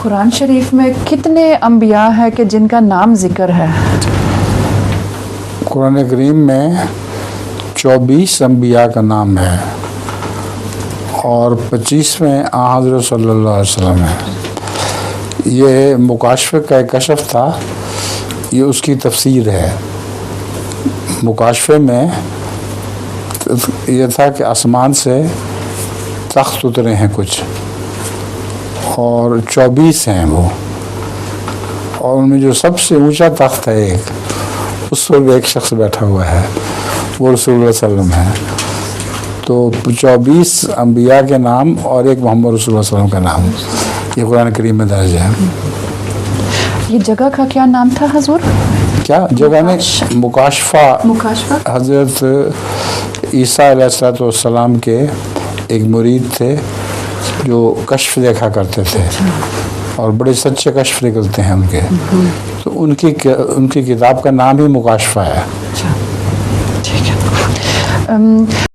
قرآن شریف میں کتنے انبیاء ہیں کہ جن کا نام ذکر ہے؟ قرآن کریم میں 24 انبیاء کا نام ہے اور 25ویں حضرت صلی اللہ علیہ وسلم ہے۔ یہ مکاشفہ کا ایک کشف تھا، یہ اس کی تفسیر ہے۔ مکاشفے میں یہ تھا کہ آسمان سے تخت اترے ہیں کچھ، اور 24 ہیں وہ، اور ان میں جو سب سے اونچا تخت ہے ایک، اس پر بھی ایک شخص بیٹھا ہوا ہے، وہ رسول اللہ صلی اللہ علیہ وسلم ہے۔ تو 24 انبیاء کے نام اور ایک محمد رسول اللہ صلی اللہ علیہ وسلم کا نام یہ قرآن کریم میں درج ہے۔ یہ جگہ کا کیا نام تھا حضور؟ کیا جگہ نے مکاشفہ حضرت عیسیٰ علیہ السلام کے ایک مرید تھے جو کشف دیکھا کرتے تھے، اور بڑے سچے کشف نکلتے ہیں ان کے، تو ان کی کتاب کا نام ہی مکاشفہ ہے۔ ٹھیک ہے۔